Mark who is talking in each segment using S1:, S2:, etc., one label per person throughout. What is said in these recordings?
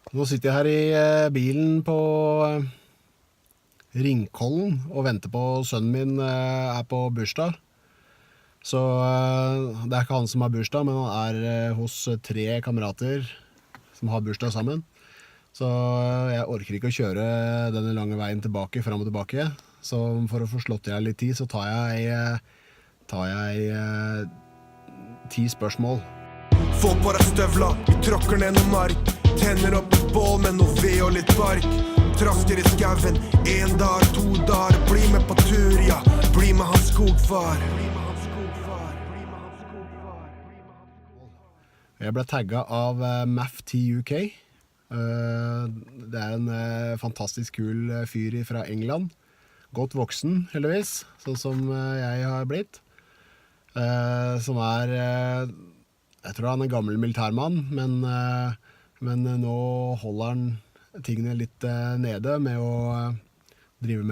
S1: Nå sitter jeg her i bilen på Ringkollen og venter på sønnen min er på bursdag. Så det er ikke han som har bursdag, men han er hos 3 kamerater som har bursdag sammen. Så jeg orker ikke å kjøre denne lange veien tilbake, fram og tilbake. Så for å få slått jeg litt tid, så tar jeg 10 spørsmål.
S2: Få på deg støvla, vi tråkker ned noe mark. Tenner opp et bål med noe ved og litt bark. Trasker i skaven, 1 dag, 2 dager. Bli med på tur, ja, bli med hans skogfar.
S1: Jeg ble tagget av MAFT UK. Det er en fantastisk kul fyr fra England. Godt voksen, heldigvis, sånn som jeg har blitt. Som jeg tror han er en gammel militærmann, men nå holder han tingene litt nede med å drive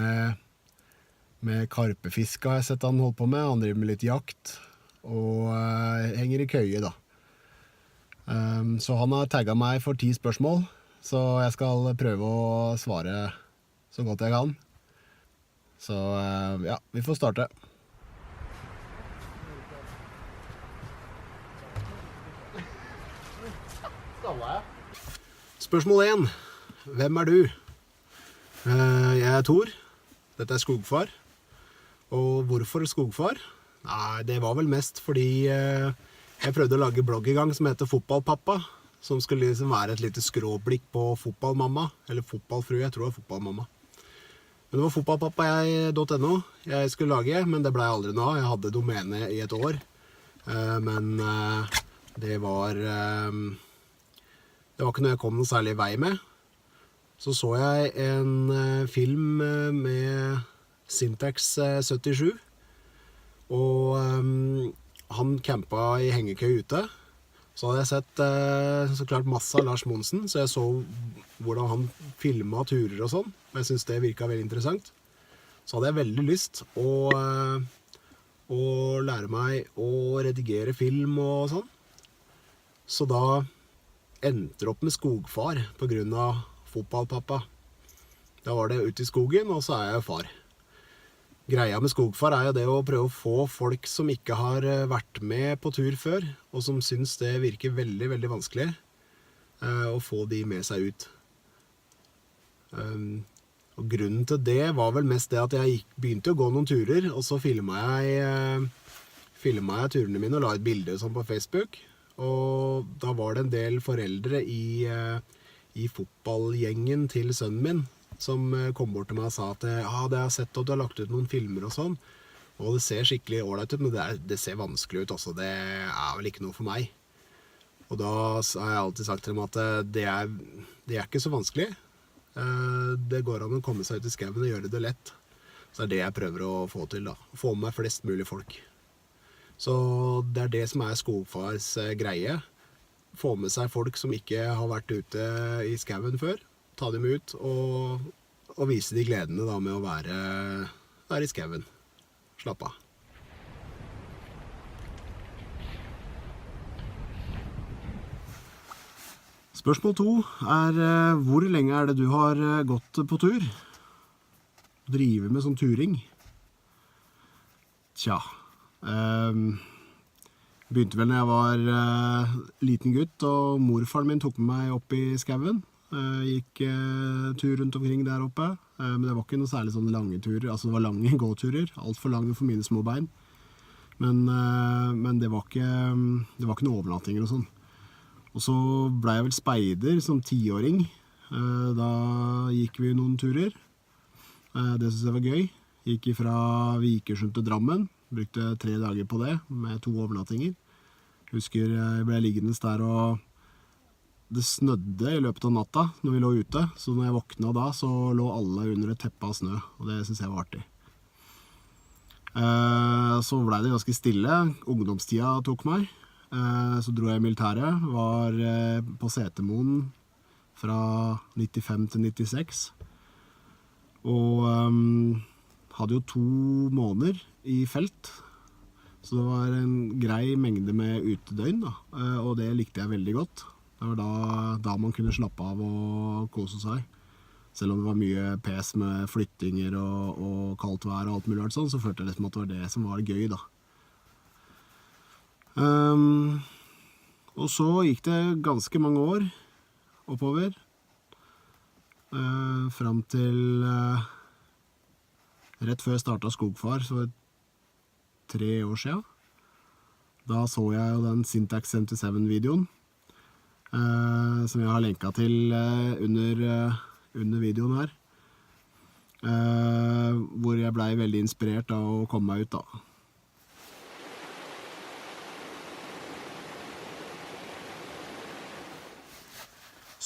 S1: med karpefiske, har jeg sett han holdt på med. Han driver med litt jakt og henger i køye da. Så han har tagget meg for 10 spørsmål, så jeg skal prøve å svare så godt jeg kan. Så ja, vi får starte. Spørsmål 1. Hvem er du? Jeg er Thor. Dette er skogfar. Og hvorfor skogfar? Nei, det var vel mest fordi jeg prøvde å lage blogg i gang som heter Fotballpappa, som skulle liksom være et lite skråblikk på fotballmamma, eller fotballfrue, jeg tror det var fotballmamma. Men det var fotballpappa.no jeg skulle lage, men det ble aldri noe. Jeg hadde domene i et år, men det var ikke noe jeg kom noe særlig vei med. Så jeg en film med Syntax 77, og han campet i hengekøy ute. Så hadde jeg sett så klart masse av Lars Monsen, så jeg så hvordan han filmet turer og sånn, og jeg synes det virket veldig interessant. Så hadde jeg veldig lyst å lære meg å redigere film og sånn. Så da endte opp med skogfar på grunn av fotballpappa. Da var det ute i skogen, og så er jeg far. Greia med skogfar er jo det å prøve å få folk som ikke har vært med på tur før, og som synes det virker veldig, veldig vanskelig, å få de med seg ut. Og grunnen til det var vel mest det at jeg begynte å gå noen turer, og så filmet jeg turene mine og la et bilde sånn på Facebook. Og da var det en del foreldre i fotballgjengen til sønnen min som kom bort til meg og sa at det har jeg sett at du har lagt ut noen filmer og sånn, og det ser skikkelig ordentlig ut, men det ser vanskelig ut også, det er vel ikke noe for meg. Og da har jeg alltid sagt til dem at det er ikke så vanskelig. Det går an å komme seg ut i skaven og gjøre det lett. Så det er det jeg prøver å få til da, få med meg flest mulig folk. Så det er det som er skogfars greie. Få med seg folk som ikke har vært ute i skaven før. Ta dem ut og vise de gledene da med å være i skaven. Slapp av. Spørsmål 2 er hvor lenge er det du har gått på tur? Drive med sånn turing? Tja... begynte vel når jeg var liten gutt, og morfaren min tok med meg opp i skaven. Gikk tur rundt omkring der oppe, men det var ikke noe særlig sånne lange turer, altså det var lange gåturer, alt for lange for mine små bein. Men det var ikke noen overnattinger og sånn. Og så ble jeg vel speider som 10-åring. Da gikk vi noen turer. Det synes jeg var gøy. Gikk fra Vikersund til Drammen. Brukte 3 dager på det, med 2 overnattinger. Husker jeg ble liggende der, og det snødde i løpet av natta når vi lå ute. Så når jeg våkna da, så lå alle under et teppe av snø, og det synes jeg var artig. Så ble det ganske stille. Ungdomstida tok meg. Så dro jeg i militæret, var på Setermoen fra 95 til 96. Og hadde jo 2 måneder i felt, så det var en grei mengde med utedøgn da, og det likte jeg veldig godt. Det var da man kunne slappe av og kose seg. Selv om det var mye pes med flyttinger og kaldt vær og alt mulig sånn, så følte jeg liksom at det var det som var gøy da. Og så gikk det ganske mange år oppover. Frem til rett før jeg startet Skogfar, så var det 3 år siden. Da så jeg jo den Syntax 77-videoen, som jeg har lenket til under videoen her, hvor jeg ble veldig inspirert av å komme meg ut da.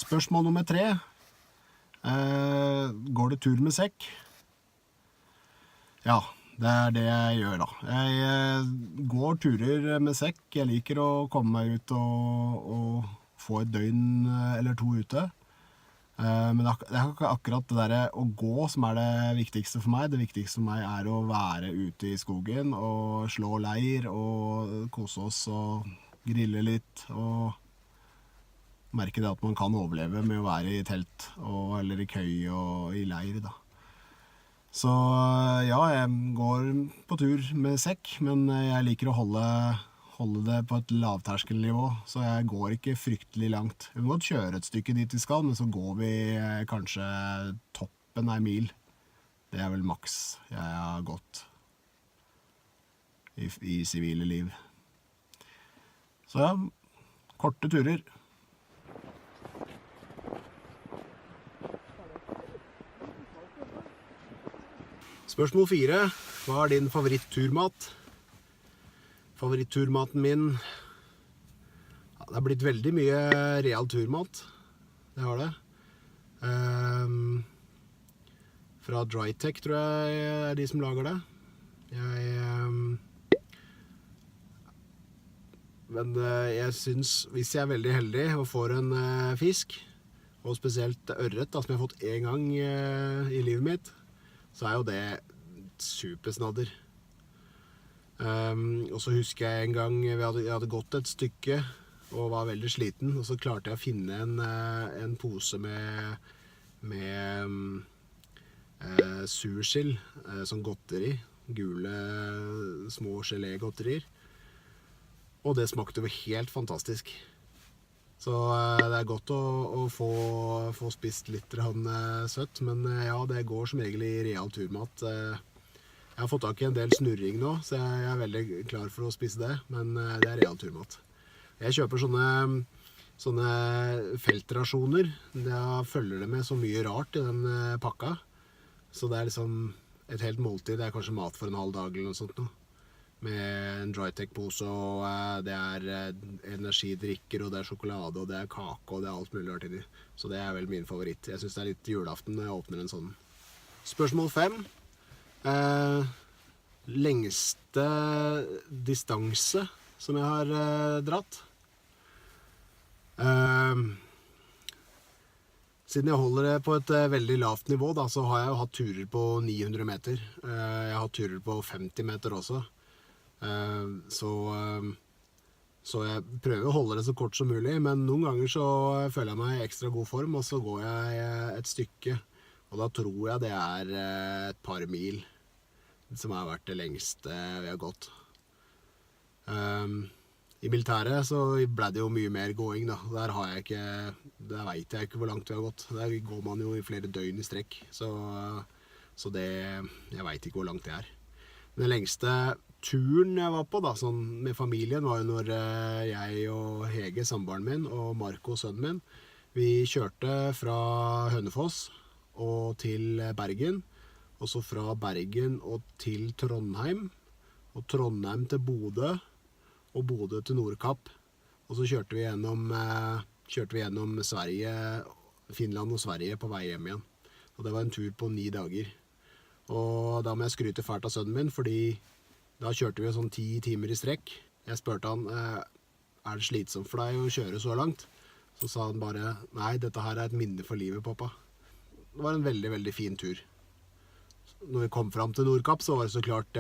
S1: Spørsmål nummer 3. Går det tur med sekk? Ja, det det jeg gjør da. Jeg går turer med sekk. Jeg liker å komme meg ut og få et døgn eller 2 ute. Men det er ikke akkurat det der å gå som er det viktigste for meg. Det viktigste for meg er å være ute i skogen og slå leir og kose oss og grille litt og merke det at man kan overleve med å være i telt eller i køy og i leir da. Så ja, jeg går på tur med sekk, men jeg liker å holde det på et lavterskelnivå, så jeg går ikke fryktelig langt. Vi må kjøre et stykke dit vi skal, men så går vi kanskje toppen av 1 mil. Det er vel maks jeg har gått i sivile liv. Så ja, korte turer. Spørsmål 4. Hva er din favoritt-turmat? Favoritt-turmaten min, ja, det har blitt veldig mye real turmat. Det har det. Fra Drytech tror jeg er de som lager det. Men jeg synes, hvis jeg er veldig heldig og får en fisk, og spesielt ørret da, som jeg har fått en gang i livet mitt, så er jo det supersnadder. Og så husker jeg en gang jeg hadde gått et stykke og var veldig sliten, og så klarte jeg å finne en pose med sursild, sånn godteri, gule små gelé-godterier, og det smakte jo helt fantastisk. Så det er godt å få spist litt søtt, men ja, det går som regel i real turmat. Jeg har fått tak i en del snurring nå, så jeg er veldig klar for å spise det, men det er real turmat. Jeg kjøper sånne feltrasjoner. Da følger det med så mye rart i den pakka, så det er liksom et helt måltid. Det er kanskje mat for en halv dag eller noe sånt nå. Med en Drytech-pose, og det er energidrikker, og det er sjokolade, og det er kake, og det er alt mulig rart inni. Så det er vel min favoritt. Jeg synes det er litt julaften når jeg åpner en sånn. Spørsmål 5. Lengste distanse som jeg har dratt. Siden jeg holder det på et veldig lavt nivå da, så har jeg jo hatt turer på 900 meter. Jeg har hatt turer på 50 meter også. Så jeg prøver å holde det så kort som mulig, men noen ganger så føler jeg meg i ekstra god form, og så går jeg et stykke, og da tror jeg det er et par mil som har vært det lengste vi har gått. I militæret så ble det jo mye mer gåing da. Der vet jeg ikke hvor langt vi har gått. Der går man jo i flere døgn i strekk, så jeg vet ikke hvor langt det er. Den lengste turen jeg var på da, sånn med familien, var jo når jeg og Hege, samboeren min, og Marco, sønnen min, vi kjørte fra Hønefoss og til Bergen, og så fra Bergen og til Trondheim, og Trondheim til Bodø, og Bodø til Nordkapp, og så kjørte vi gjennom Sverige, Finland og Sverige på vei hjem igjen. Og det var en tur på 9 dager. Og da må jeg skryte fælt av sønnen min, fordi da kjørte vi sånn 10 timer i strekk. Jeg spurte han, er det slitsomt for deg å kjøre så langt? Så sa han bare, nei, dette her er et minne for livet, pappa. Det var en veldig, veldig fin tur. Når vi kom fram til Nordkapp, så var det så klart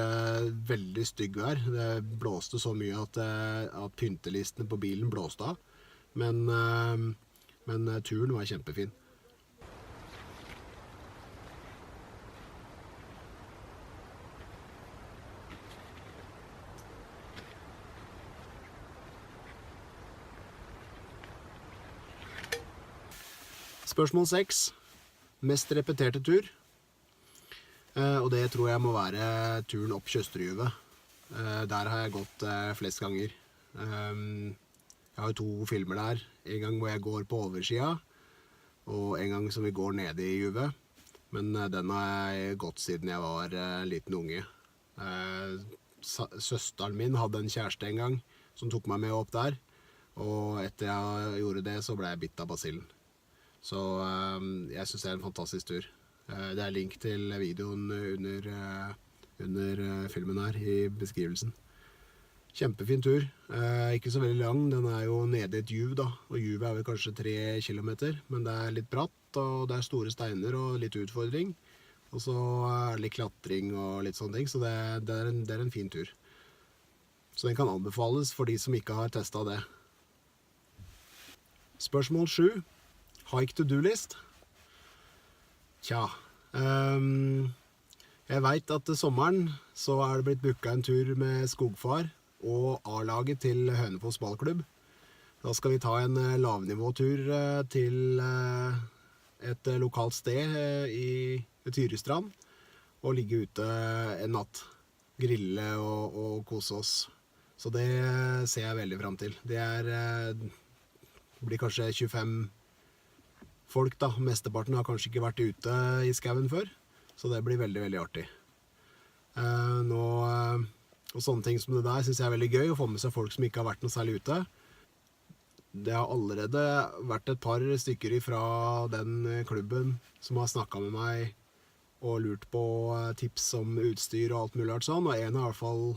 S1: veldig stygg vær. Det blåste så mye at pyntelistene på bilen blåste av. Men turen var kjempefin. Spørsmål 6. Mest repeterte tur. Og det tror jeg må være turen opp Tjøsterjuvet. Der har jeg gått flest ganger. Jeg har jo 2 filmer der. En gang hvor jeg går på oversida, og en gang som vi går nede i juvet. Men den har jeg gått siden jeg var liten unge. Søsteren min hadde en kjæreste en gang som tok meg med opp der. Og etter jeg gjorde det, så ble jeg bitt av basillen. Så jeg synes det er en fantastisk tur. Det er link til videoen under filmen her i beskrivelsen. Kjempefin tur. Ikke så veldig lang, den er jo nede i et juv da. Og juvet er vel kanskje 3 kilometer, men det er litt bratt, og det er store steiner og litt utfordring. Og så er det litt klatring og litt sånne ting, så det er en fin tur. Så den kan anbefales for de som ikke har testet det. Spørsmål 7. Hike to do-list? Tja, jeg vet at til sommeren så er det blitt booket en tur med Skogfar og A-laget til Hønefoss ballklubb. Da skal vi ta en lavnivåtur til et lokalt sted i Tyrestrand og ligge ute en natt, grille og kose oss. Så det ser jeg veldig frem til. Det blir kanskje 25 folk da, mesteparten har kanskje ikke vært ute i skauen før, så det blir veldig, veldig artig. Og sånne ting som det der synes jeg er veldig gøy, å få med seg folk som ikke har vært noe særlig ute. Det har allerede vært et par stykker fra den klubben som har snakket med meg og lurt på tips om utstyr og alt mulig rart sånn, og en har i hvert fall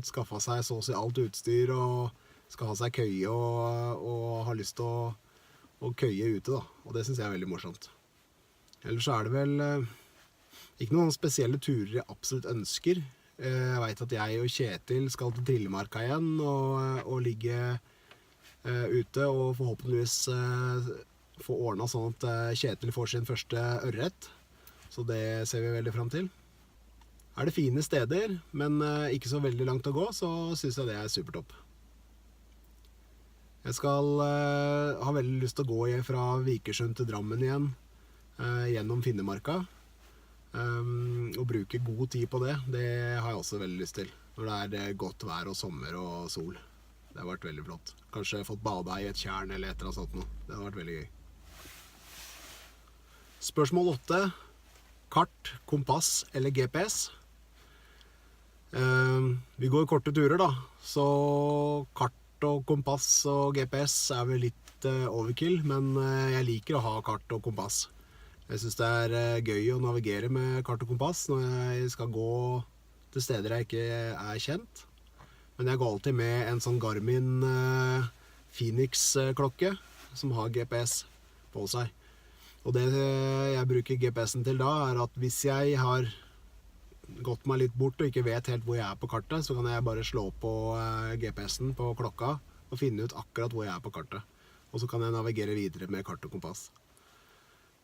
S1: skaffet seg så å si alt utstyr og skal ha seg køye og har lyst til å køye ute da, og det synes jeg er veldig morsomt. Ellers så er det vel ikke noen spesielle turer jeg absolutt ønsker. Jeg vet at jeg og Kjetil skal til Trillemarka igjen og ligge ute og forhåpentligvis få ordnet sånn at Kjetil får sin første ørret. Så det ser vi veldig frem til. Er det fine steder, men ikke så veldig langt å gå, så synes jeg det er supertopp. Jeg har veldig lyst til å gå fra Vikersund til Drammen igjen, gjennom Finnemarka, og bruke god tid på det. Det har jeg også veldig lyst til, når det er godt vær og sommer og sol. Det har vært veldig flott. Kanskje fått bada i et tjern eller et eller annet sånt noe. Det har vært veldig gøy. Spørsmål 8. Kart, kompass eller GPS? Vi går korte turer da, så kart og kompass og GPS er vel litt overkill, men jeg liker å ha kart og kompass. Jeg synes det er gøy å navigere med kart og kompass når jeg skal gå til steder jeg ikke er kjent. Men jeg går alltid med en sånn Garmin Phoenix-klokke som har GPS på seg. Og det jeg bruker GPS-en til da er at hvis jeg har gått meg litt bort og ikke vet helt hvor jeg er på kartet, så kan jeg bare slå på GPS-en på klokka og finne ut akkurat hvor jeg er på kartet. Og så kan jeg navigere videre med kart og kompass.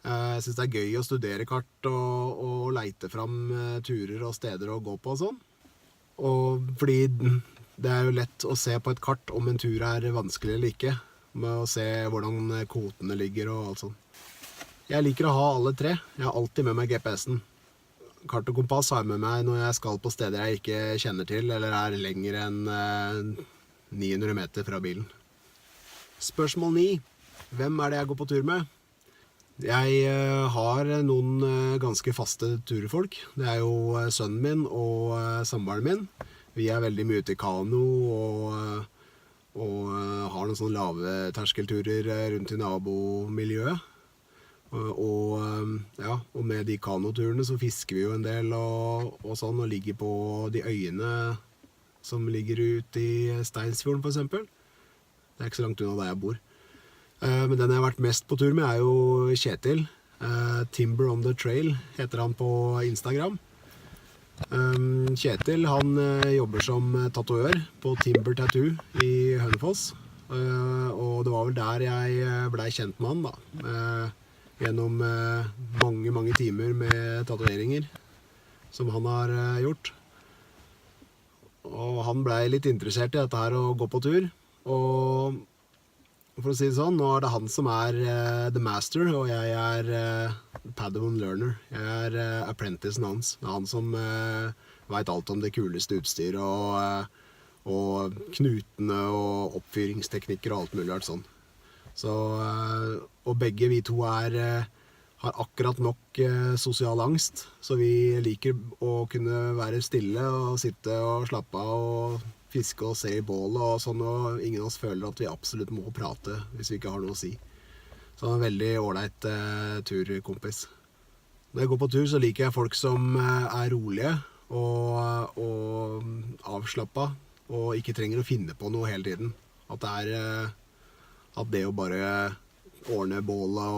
S1: Jeg synes det er gøy å studere kart og leite fram turer og steder å gå på og sånn. Og fordi det er jo lett å se på et kart om en tur er vanskelig eller ikke, med å se hvordan kvotene ligger og alt sånt. Jeg liker å ha alle 3. Jeg har alltid med meg GPS-en. Kart og kompass har jeg med meg når jeg skal på steder jeg ikke kjenner til, eller er lenger enn 900 meter fra bilen. Spørsmål 9. Hvem er det jeg går på tur med? Jeg har noen ganske faste turfolk. Det er jo sønnen min og samboeren min. Vi er veldig mye ute i kano og har noen sånne lave terskelturer rundt i nabomiljøet. Og med de kanoturene så fisker vi jo en del og sånn, og ligger på de øyene som ligger ute i Steinsfjorden for eksempel. Det er ikke så langt unna der jeg bor. Men den jeg har vært mest på tur med er jo Kjetil. Timber on the Trail heter han på Instagram. Kjetil han jobber som tatuør på Timber Tattoo i Hønefoss. Og det var vel der jeg ble kjent med han da. Gjennom mange timer med tatoveringer som han har gjort. Og han ble litt interessert i dette her å gå på tur. Og for å si det sånn, nå det han som the master, og jeg Padawan learner. Jeg apprenticen hans. Det han som vet alt om det kuleste utstyr og knutene og oppfyringsteknikker og alt mulig vært sånn. Så, og begge vi to har akkurat nok sosial angst, så vi liker å kunne være stille og sitte og slappe av og fiske og se i bålet og sånn, og ingen av oss føler at vi absolutt må prate hvis vi ikke har noe å si. Så han en veldig ålreit turkompis. Når jeg går på tur så liker jeg folk som rolige og avslappet og ikke trenger å finne på noe hele tiden. At det å bare ordne bålet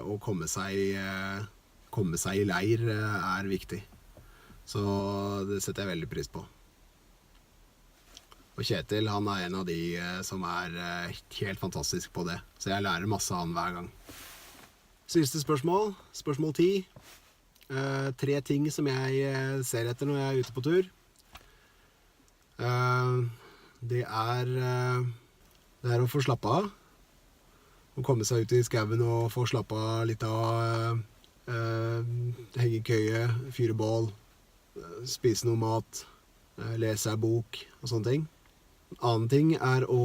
S1: og komme seg i leir viktig. Så det setter jeg veldig pris på. Og Kjetil, han en av de som helt fantastisk på det. Så jeg lærer masse av han hver gang. Siste spørsmål, spørsmål 10. 3 ting som jeg ser etter når jeg ute på tur. Det å få slappe av. Å komme seg ut i skauen og få slappe av litt av. Henge i køye, fyre bål, spise noe mat, lese en bok og sånne ting. En annen ting å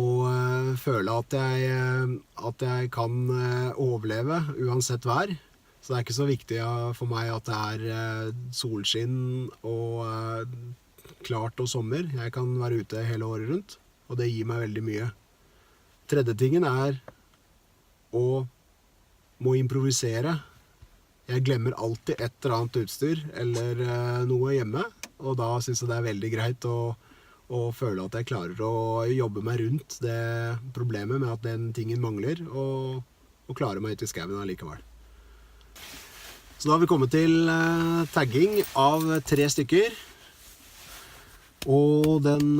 S1: føle at jeg kan overleve uansett vær. Så det ikke så viktig for meg at det solskinn og klart og sommer. Jeg kan være ute hele året rundt, og det gir meg veldig mye. Tredje tingen å må improvisere. Jeg glemmer alltid et eller annet utstyr eller noe hjemme, og da synes jeg det veldig greit å føle at jeg klarer å jobbe meg rundt det problemet med at den tingen mangler, og klare meg ut i skauen allikevel. Så da har vi kommet til tagging av 3 stykker. Og den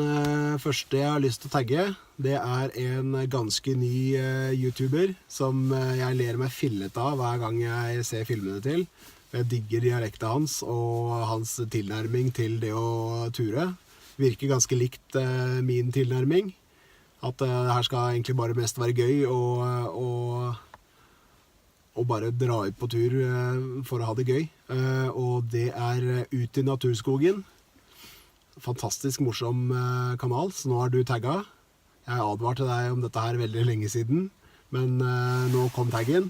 S1: første jeg har lyst til å tagge, det en ganske ny YouTuber som jeg ler meg fillet av hver gang jeg ser filmene til. Jeg digger dialekten hans og hans tilnærming til det å ture. Virker ganske likt min tilnærming. At det her skal egentlig bare mest være gøy og bare dra ut på tur for å ha det gøy. Og det Ut i naturskogen. Fantastisk morsom kanal, så nå har du tagget. Jeg advarte deg om dette her veldig lenge siden, men nå kom taggen.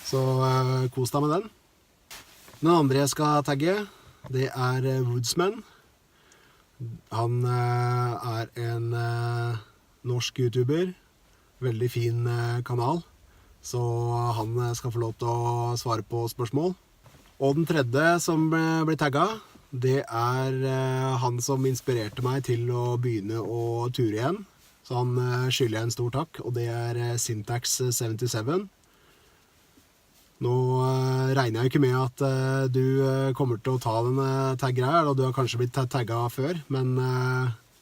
S1: Så kos deg med den. Den andre jeg skal tagge, det Woodsman. Han en norsk YouTuber, veldig fin kanal, så han skal få lov til å svare på spørsmål. Og den tredje som blir tagget, det han som inspirerte meg til å begynne å ture igjen. Så han skylder jeg en stor takk, og det Syntax77. Nå regner jeg ikke med at du kommer til å ta denne taggen og du har kanskje blitt tagget før, men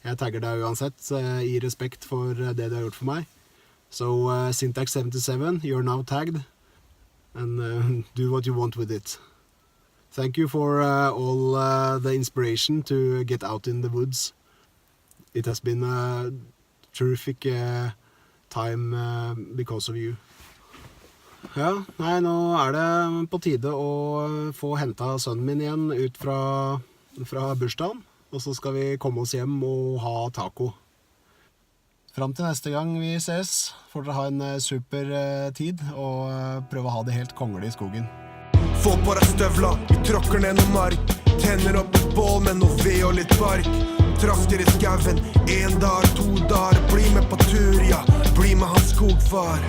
S1: jeg tagger deg uansett i respekt for det du har gjort for meg. So Syntax77, you're now tagged, and do what you want with it. Thank you for all the inspiration to get out in the woods. It has been a terrific time because of you. Ja, nei, nå det på tide å få hentet sønnen min igjen ut fra bursdagen, og så skal vi komme oss hjem og ha taco. Fram til neste gang vi ses, får dere ha en super tid og prøve å ha det helt kongelig i skogen.
S2: Få på deg støvla, vi tråkker ned noe mark. Tenner opp et bål med noe ved og litt bark. Trasker i skauen, 1 dag, 2 dager. Bli med på tur, ja, bli med hans skogfar.